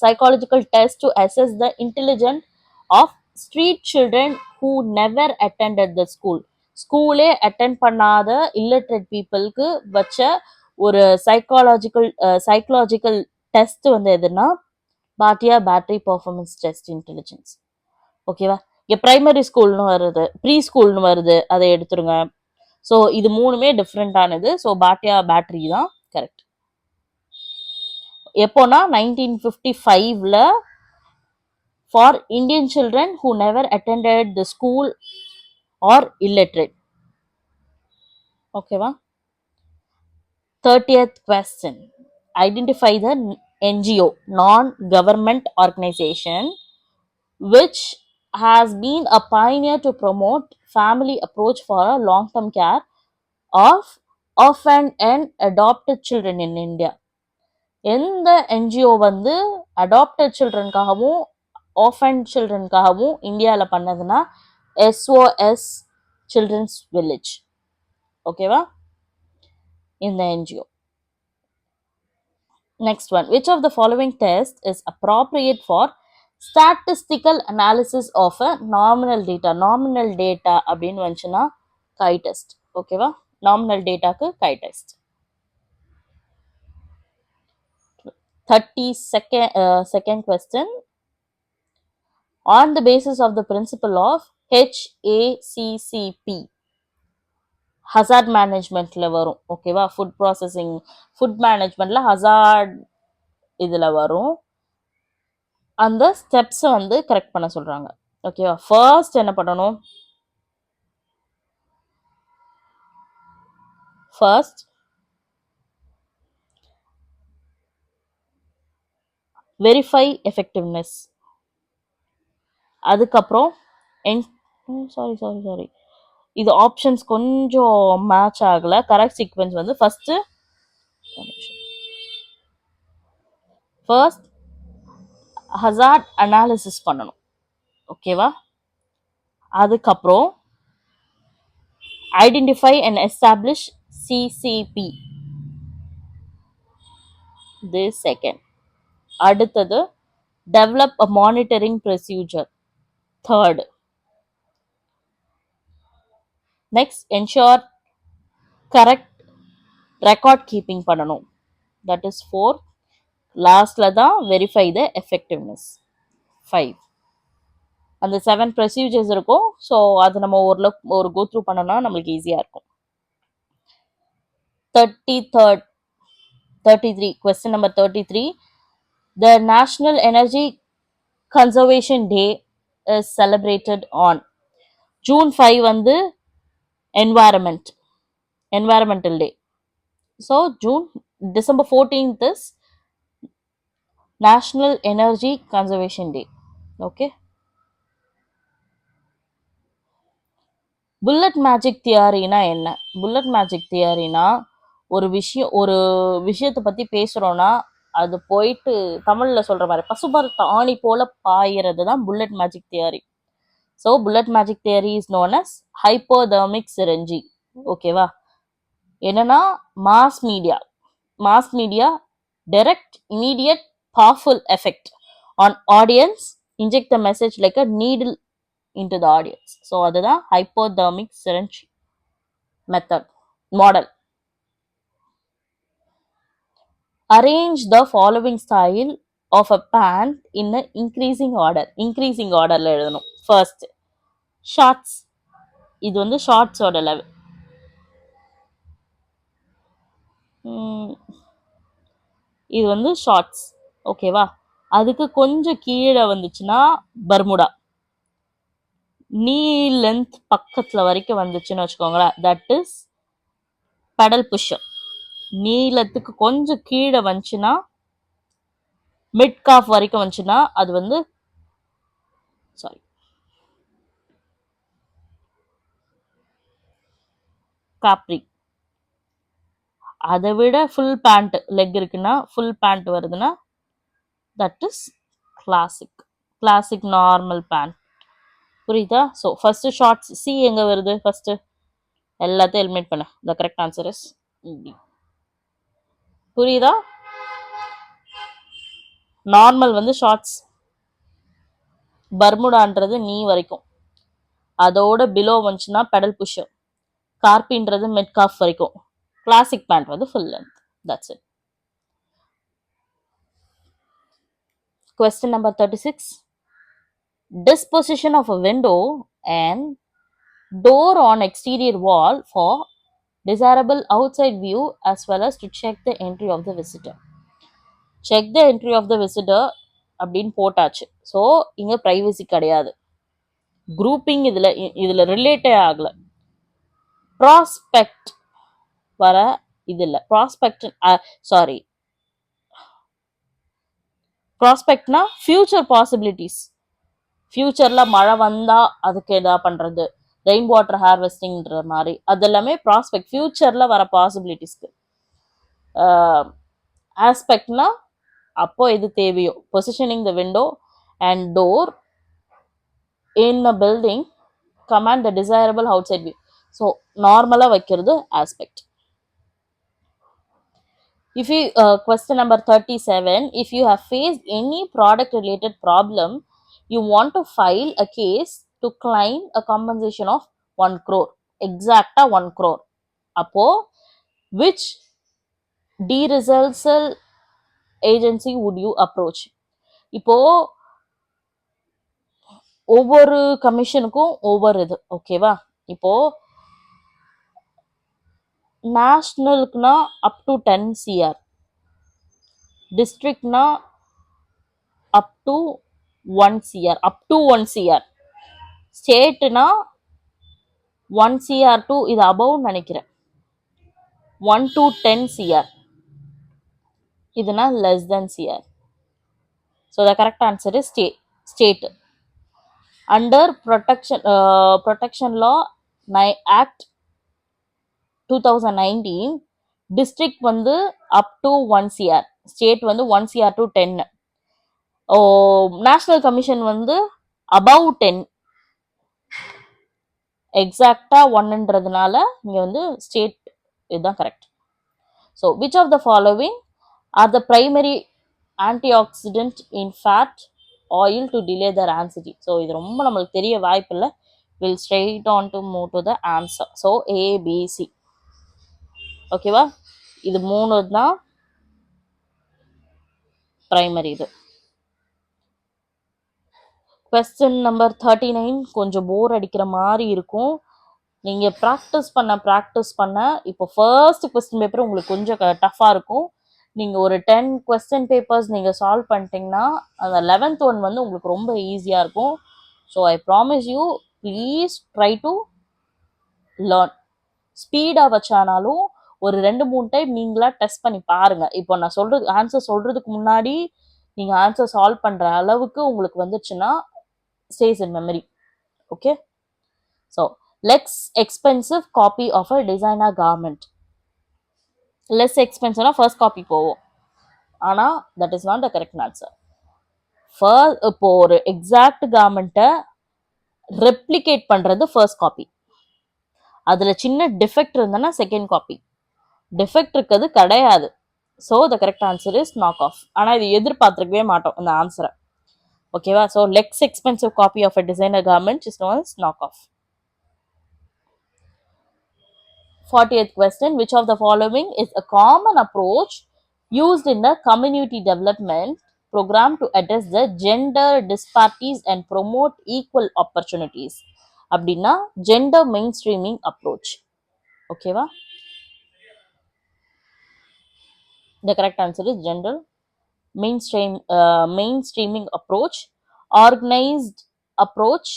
psychological test to assess the intelligence of street children who never attended the school. ஸ்கூலே attend பண்ணாத இல்லட்ரேட் பீப்புளுக்கு வச்ச ஒரு psychological test வந்து எதுனா பாட்டியா battery performance test intelligence. ஓகேவா? இங்கே primary ஸ்கூல்னு வருது, ப்ரீ ஸ்கூல்னு வருது, அதை எடுத்துருங்க. ஸோ இது மூணுமே டிஃப்ரெண்டானது. ஸோ பாட்டியா பேட்டரி தான் கரெக்ட். எப்போனா 1955ல for Indian children who never attended the school or illiterate. ஓகேவா? 30th question. Identify the NGO, non-government organization, which has been a pioneer to promote family approach for a long-term care of orphaned and adopted children in India. எந்த NGO வந்து adapted சில்ட்ரனுக்காகவும் orphan சில்ட்ரனுக்காகவும் இந்தியாவில் பண்ணதுன்னா SOS children's village. ஓகேவா? இந்த NGO. Next one, which of the following tests is appropriate for statistical analysis of a nominal data? Nominal data அப்படின்னு வந்துச்சுன்னா chi test. ஓகேவா? Nominal டேட்டாக்கு chi test. 32nd question. On the basis of the principle of HACCP, hazard மேனேஜ்மெண்ட்ல வரும். ஓகேவா? Food processing, food மேனேஜ்மெண்ட்ல hazard இதில் வரும். அந்த ஸ்டெப்ஸை வந்து கரெக்ட் பண்ண சொல்கிறாங்க. ஓகேவா? ஃபர்ஸ்ட் என்ன பண்ணணும்? First verify effectiveness. அதுக்கப்புறம் சாரி இது ஆப்ஷன்ஸ் கொஞ்சம் மேட்ச் ஆகலை. கரெக்ட் சீக்வன்ஸ் வந்து ஃபர்ஸ்ட் ஹசார்ட் அனாலிசிஸ் பண்ணணும். ஓகேவா? அதுக்கப்புறம் identify and establish CCP. this second. அடுத்தது develop a monitoring procedure. third. next, ensure correct record keeping பண்ணணும். that is 4th. லாஸ்ட்ல தான் வெரிஃபை த எஃபெக்டிவ்னஸ். 5. அந்த 7 ப்ரொசீஜர்ஸ் இருக்கும். ஸோ அது நம்ம ஒரு கோ த்ரூ பண்ணோம்னா நம்மளுக்கு ஈஸியாக இருக்கும். 33 question number 33. The National Energy Conservation Day is celebrated on June 5 வந்து environmental day. So December 14th is National Energy Conservation Day. Okay. Bullet magic தியரினா என்ன? புல்லட் மேஜிக் தியரினா ஒரு விஷயத்தை பத்தி பேசுறோம்னா அது போயிட்டு தமிழ்ல சொல்ற மாதிரி பசுபரத்த ஆணி போல பாயிறது தான் bullet magic theory. So bullet magic theory is known as hypodermic syringe. ஓகேவா? என்னன்னா mass media direct immediate powerful effect on audience, inject the message like a needle into the audience. So அதுதான் hypodermic syringe method model. Arrange the following style of a pant in a increasing orderல எழுதணும். First shorts, இது வந்து ஷார்ட்ஸோட level. இது வந்து shorts. ஓகேவா? அதுக்கு கொஞ்சம் கீழே வந்துச்சுன்னா பர்முடா. நீ லென்த் பக்கத்துல வரைக்கும் வந்துச்சுன்னு வச்சுக்கோங்களேன், தட் இஸ் பெடல் புஷ்ஷர். நீளத்துக்கு கொஞ்சம் கீழே வந்துச்சுன்னா, மிட் காஃப் வரைக்கும் வந்துச்சுன்னா அது வந்து காப்ரி. அதை விட ஃபுல் பேண்ட் லெக் இருக்குன்னா, ஃபுல் பேண்ட் வருதுன்னா that is classic normal pant. புரியுதா? ஸோ ஃபர்ஸ்ட் ஷார்ட்ஸ் சி எங்க வருது? ஃபர்ஸ்ட் எல்லாத்தையும் எலிமினேட் பண்ண. The correct answer is D. புரியுதா? நார்மல் வந்து ஷார்ட்ஸ், பர்முடான்றது நீ வரைக்கும், அதோட பிலோ வந்துச்சுன்னா பெடல் புஷ்ஷர், கார்பின்றது மிட் காஃப் வரைக்கும், கிளாசிக் பேண்ட் வந்து full length. That's it. Question number 36. Disposition of a window and door on exterior wall for desirable outside view as well as to check the entry of the visitor. Check the entry of the visitor அப்படின்னு போட்டாச்சு. So இங்க privacy கிடையாது. Grouping இதுல ரிலேட்டே ஆகல. Prospect வர இது இல்லை. ப்ராஸ்பெக்ட்னா future possibilities. ஃபியூச்சர்ல மழை வந்தா அதுக்கு எதா பண்றது, ரெயின் வாட்டர் ஹார்வெஸ்டிங்ன்ற மாதிரி, அதெல்லாமே ப்ராஸ்பெக்ட், ஃபியூச்சர்ல வர பாசிபிலிட்டிஸ்க்கு. ஆஸ்பெக்ட்னா அப்போ எது தேவையோ, positioning the window and door in a building command the desirable outside view. So நார்மலாக வைக்கிறது aspect. If you question number 37, if you have faced any product related problem, you want to file a case to claim a compensation of 1 crore, exacta 1 crore. அப்போ which de-reversal agency would you approach? இப்போ ஒவ்வொரு கமிஷனுக்கும் ஒவ்வொரு இது. ஓகேவா? இப்போ நேஷனலுக்குனா up to 10 CR, டிஸ்ட்ரிக்ட்னா up to 1 CR, ஸ்டேட்னா 1 CR to இது அபவ் நினைக்கிறேன், 1 to 10 CR, இதுனா less than CR. So the correct answer is state. Under protection law Act 2019, district வந்து up to 1 CR, state வந்து 1 CR to 10. national commission வந்து above 10, எக்ஸாக்டா 1ன்றதுனால இங்க வந்து ஸ்டேட் இதுதான் correct. So which of the following are the primary antioxidant in fat oil to delay the rancidity? ஸோ இது ரொம்ப நம்மளுக்கு தெரிய வாய்ப்பு இல்லை. Will straight on to move to the answer. So ABC. ஓகேவா? இது 3 தான் பிரைமரி. இது கொஸ்டின் நம்பர் 39 கொஞ்சம் போர் அடிக்கிற மாதிரி இருக்கும். நீங்கள் ப்ராக்டிஸ் பண்ண இப்போ ஃபர்ஸ்ட் கொஸ்டின் பேப்பர் உங்களுக்கு கொஞ்சம் டஃப்பாக இருக்கும். நீங்கள் ஒரு 10 கொஸ்டின் பேப்பர்ஸ் நீங்கள் சால்வ் பண்ணிட்டீங்கன்னா அந்த 11th ஒன் வந்து உங்களுக்கு ரொம்ப ஈஸியாக இருக்கும். So I promise you, please try to learn. ஸ்பீடாக வச்சானாலும் ஒரு 2-3 டைம் நீங்களா டெஸ்ட் பண்ணி பாருங்கள். இப்போ நான் ஆன்சர் சொல்கிறதுக்கு முன்னாடி நீங்கள் ஆன்சர் சால்வ் பண்ணுற அளவுக்கு உங்களுக்கு வந்துச்சுன்னா stays in memory. Okay, so less expensive copy of a designer garment. Less எக்ஸ்பென்சிவ்னா ஃபர்ஸ்ட் காப்பி போவோம். ஆனால் that is not the correct answer. இப்போ ஒரு எக்ஸாக்ட் கார்மெண்ட்டை ரெப்ளிகேட் பண்ணுறது ஃபர்ஸ்ட் காப்பி. அதில் சின்ன டிஃபெக்ட் இருந்ததுன்னா செகண்ட் காப்பி. டிஃபெக்ட் இருக்கிறது கிடையாது. So the correct answer is knock off. ஆனால் இது எதிர்பார்த்துருக்கவே மாட்டோம் இந்த ஆன்சரை. ஓகேவா? So less expensive copy of a designer garment is known as knock off. 40th question, which of the following is a common approach used in the community development program to address the gender disparities and promote equal opportunities? அப்படின்னா gender mainstreaming approach. ஓகேவா? The correct answer is gender mainstreaming approach. Organized approach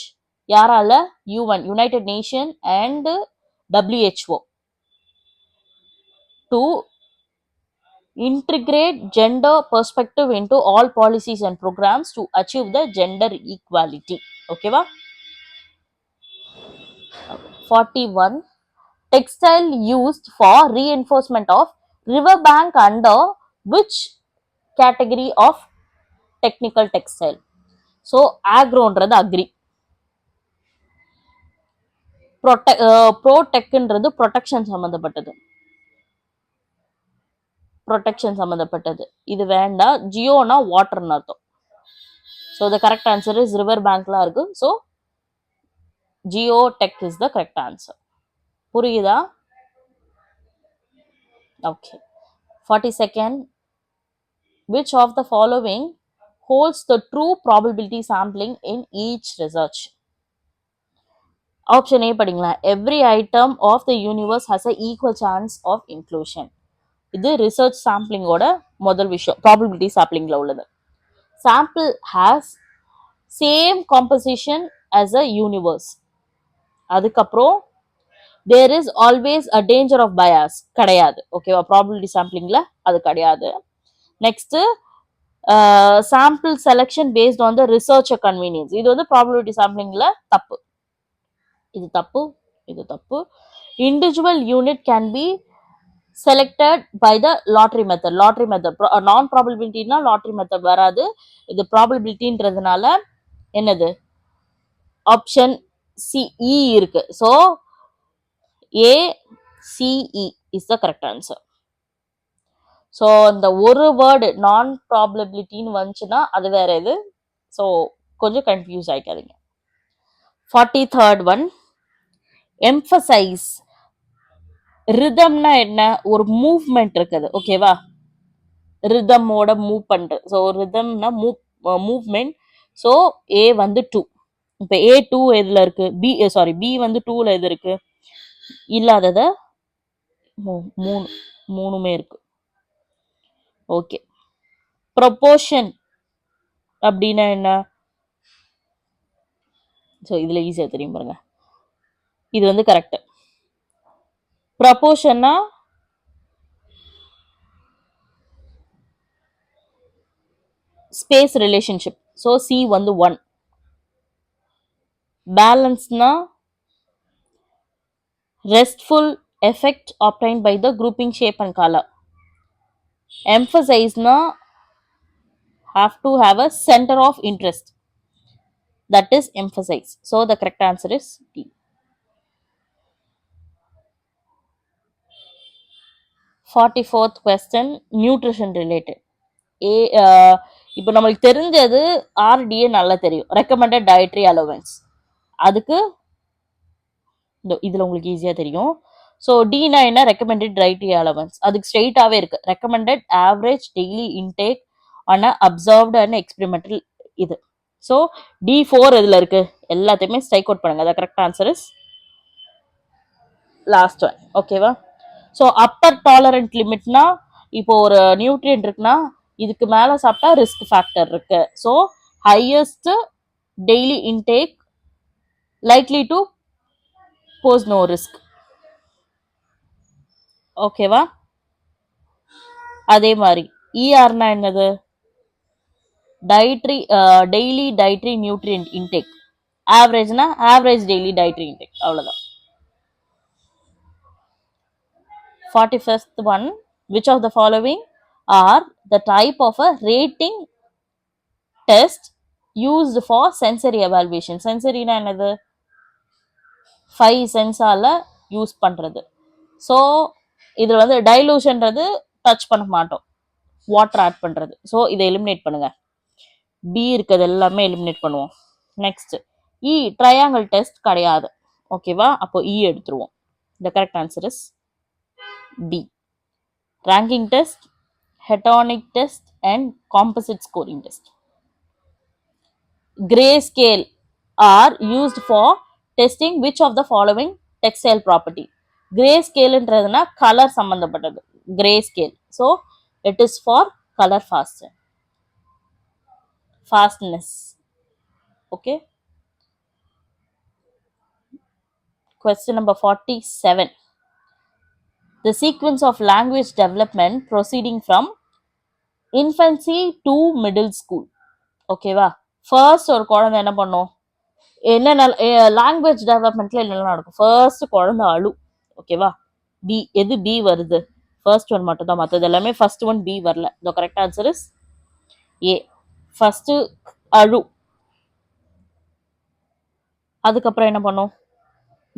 யாரால? UN, United Nations and WHO to integrate gender perspective into all policies and programs to achieve the gender equality. Okay va? 41, textile used for reinforcement of riverbank under which category of technical textile? So agroன்றது agree, protectன்றது protection சம்பந்தப்பட்டது, protection சம்மந்தப்பட்டது. இது வேண்டாம். ஜியோனா வாட்டர்னு அர்த்தம். So the correct answer is river பேங்க்லாம் இருக்கு. So geo tech is the correct answer. புரியுதா? Okay. 42nd, which of the following holds the true probability sampling in each research? Option A படிங்களா. Every item of the universe has a equal chance of inclusion. இது research சாம்பிளிங்கோட முதல் விஷயம், probability சாம்பிளிங்ல உள்ளது. Sample has same composition as a universe. அதுக்கப்புறம் there is always a danger of bias கிடையாது. ஓகேவா? ப்ராபபிலிட்டி சாம்பிளிங்ல அது கிடையாது. Next sample selection based on the research convenience. இது வந்து ப்ராபபிலிட்டி சாம்பிளிங்ல தப்பு. இது தப்பு, இது தப்பு. Individual unit can be selected by the lottery method. Lottery method நான் ப்ராபபிலிட்டினா லாட்ரி மெத்தட் வராது. இது ப்ராபபிலிட்டின்றதுனால என்னது? ஆப்ஷன் சிஇ இருக்கு. So ACE is the correct answer. So இந்த ஒரு வேர்டு நான் ப்ராபபிலிட்டின்னு வந்துச்சுன்னா அது வேற இது. ஸோ கொஞ்சம் கன்ஃபியூஸ் ஆகிக்காதீங்க. 43rd one, emphasis. ரிதம்னா என்ன? ஒரு மூவ்மெண்ட் இருக்குது. ஓகேவா? ரிதமோட மூவ் பண்றது. ஸோ ரிதம்னா மூவ்மெண்ட். ஸோ ஏ வந்து 2. இப்போ A2 எதுல இருக்கு? பி வந்து 2ல எது இருக்கு? இல்லாதத மூணுமே இருக்கு. ஓகே. ப்ரொபோர்ஷன் அப்படின்னா என்ன? ஸோ இதுல ஈஸியா தெரியும் பாருங்க. இது வந்து கரெக்ட். ப்ரொபோர்ஷன்னா ஸ்பேஸ் ரிலேஷன்ஷிப். ஸோ சி வந்து 1. பேலன்ஸ்னா restful effect obtained by the grouping shape and color. Emphasize-na have to have a center of interest. That is emphasize. So the correct answer is D. 44th question, nutrition related. இப்போ நம்மளுக்கு தெரிஞ்சது RTA நல்லா தெரியும், recommended dietary allowance. அதுக்கு இதுல உங்களுக்கு ஈஸியா தெரியும். ஸோ டினா என்ன? Recommended dietary allowance. அதுக்கு ஸ்ட்ரெயிட்டாகவே இருக்கு, recommended average daily intake on observed and experimental இது. ஸோ D4 இதுல இருக்கு. எல்லாத்தையுமே ஸ்ட்ரைக் அவுட் பண்ணுங்க. அது correct answer is last one. ஓகேவா? ஸோ அப்பர் டாலரண்ட் லிமிட்னா இப்போ ஒரு நியூட்ரியன்ட் இருக்குன்னா இதுக்கு மேல சாப்பிட்டா ரிஸ்க் ஃபேக்டர் இருக்கு. So highest daily intake likely to pose no risk. ஓகேவா? அதே மாதிரி இஆர்னா என்னது? Dietary daily dietary nutrient intake. ஆவரேஜ்னா ஆவரேஜ் டெய்லி டயட்ரி இன்டேக். அவ்வளோதான். 41st one, which of the following are the type of a rating test used for sensory evaluation? Sensory na என்னது? 5 சென்சால use பண்றது. So இதுல வந்து டைலூஷன்றது டச் பண்ண மாட்டோம், water add பண்றது. So இதை எலிமினேட் பண்ணுங்க. பி இருக்கிறது எல்லாமே எலிமினேட் பண்ணுவோம். நெக்ஸ்ட் இ ட்ரையாங்கிள் டெஸ்ட் கிடையாது. ஓகேவா? அப்போ இ எடுத்துருவோம். The correct answer is B. Ranking test, hedonic test and composite scoring test. Grayscale are used for testing which of the following textile property? Grayscale என்றதுனா colour சம்பந்தப்பட்டது. Grayscale. So it is for color fastness. Okay. Question number 47. The sequence of language development proceeding from infancy to middle school. ஓகேவா? First ஒரு குழந்தை என்ன பண்ணும், என்னென்ன language டெவலப்மெண்ட்ல என்னெல்லாம் நடக்கும்? ஃபர்ஸ்ட் குழந்தை அழு. ஓகேவா? பி. எது பி வருது? ஃபர்ஸ்ட் ஒன் மட்டும் தான், மற்றது எல்லாமே ஃபர்ஸ்ட் ஒன் பி வரல. த correct answer is A. First அழு. அதுக்கப்புறம் என்ன பண்ணும்?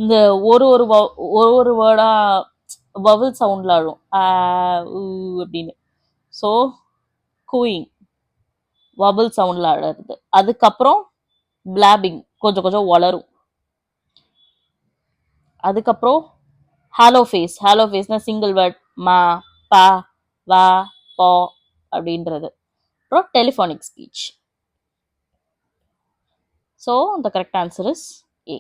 இந்த ஒரு ஒரு ஒரு வேர்டா வவல் சவுண்ட்ல அழும் அப்படின்னு. ஸோ கூயிங் வபல் சவுண்ட்ல அழறது. அதுக்கப்புறம் பிளாபிங் கொஞ்சம் கொஞ்சம் வளரும். அதுக்கப்புறம் ஹாலோ ஃபேஸ். ஹாலோ ஃபேஸ்னா சிங்கிள் வேர்ட் மா பா வா போ அப்படின்றது. அப்புறம் telephonic speech. So the correct answer is A.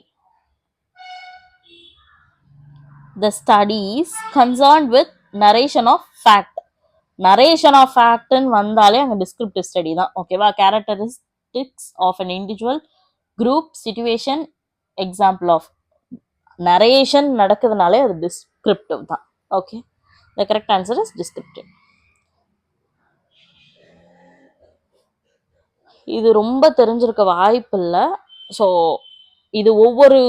The studies concerned with narration of fact. Narration of fact வந்தாலே அங்க descriptive study தான். ஓகேவா? Characteristics of an individual, group, situation, example of. narration நடக்குதுனாலே அது descriptive தான். Okay. The correct answer is descriptive. இது ரொம்ப தெரிஞ்சிருக்க வாய்ப்பு இல்லை. ஸோ இது ஒவ்வொரு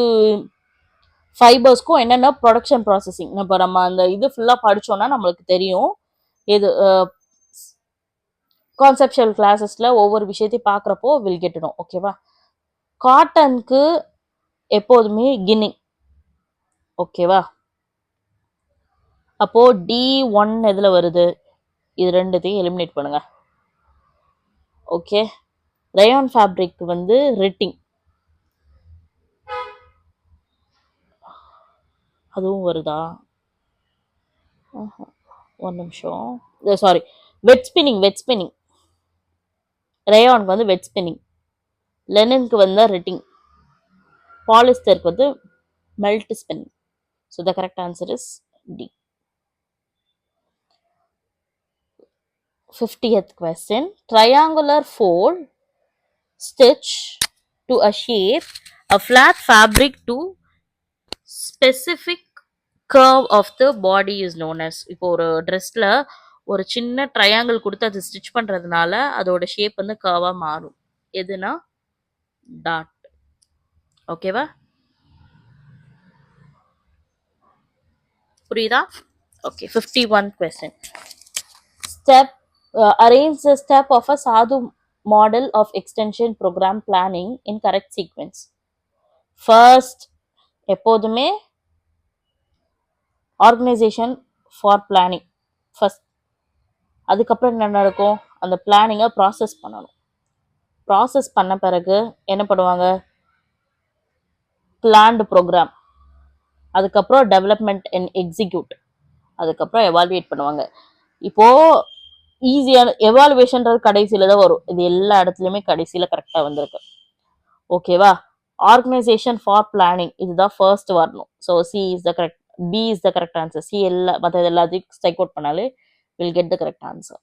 ஃபைபர்ஸ்க்கும் என்னென்ன ப்ரொடக்ஷன் ப்ராசஸிங் இப்போ நம்ம அந்த இது ஃபுல்லாக படித்தோன்னா நம்மளுக்கு தெரியும். இது கான்செப்ஷுவல் கிளாஸஸில் ஒவ்வொரு விஷயத்தையும் பார்க்குறப்போ வில் கெட்டணும். ஓகேவா? காட்டனுக்கு எப்போதுமே கின்னிங். ஓகேவா? அப்போ D1 எதுல வருது? இது ரெண்டுத்தையும் எலிமினேட் பண்ணுங்க. ஓகே. ரயான் ஃபேப்ரிக் வந்து ரிட்டிங், அதுவும் வருதா? ஒரு நிமிஷம். Sorry, wet spinning. Wet spinning ரயானுக்கு வந்து வெட் ஸ்பின்னிங், லெனினுக்கு வந்து ரிட்டிங், பாலிஸ்டருக்கு வந்து melt spinning. So the correct answer is D. 50th question. Triangular fold stitch to a shape a flat fabric to specific curve of the body is known as. இப்போ ஒரு ட்ரெஸ்ல ஒரு சின்ன triangle கொடுத்து அது ஸ்டிச் பண்றதுனால அதோட ஷேப் வந்து கர்வா மாறும். எதுனா டாட். ஓகேவா? புரியுதா? Okay. 51 question. Step arrange the step of a Sadhu model of extension program planning in correct sequence. First எப்போதுமே ஆர்கனைசேஷன் ஃபார் பிளானிங் ஃபர்ஸ்ட். அதுக்கப்புறம் என்ன நடக்கும்? அந்த பிளானிங்கை ப்ராசஸ் பண்ணணும். ப்ராசஸ் பண்ண பிறகு என்ன பண்ணுவாங்க? பிளான்டு ப்ரோக்ராம், அதுக்கப்புறம் டெவலப்மெண்ட் அண்ட் எக்ஸிக்யூட், அதுக்கப்புறம் எவாலுவேட் பண்ணுவாங்க. இப்போது ஈஸியான எவாலுவேஷன்றது கடைசியில் தான் வரும். இது எல்லா இடத்துலையுமே கடைசியில் கரெக்டாக வந்திருக்கு. ஓகேவா? ஆர்கனைசேஷன் ஃபார் பிளானிங் இதுதான் ஃபர்ஸ்ட் வரணும். So C is the correct, B is the correct answer. C எல்லா மற்ற எல்லாத்தையும் ஸ்ட்ரைக் அவுட் பண்ணாலே will get the correct answer.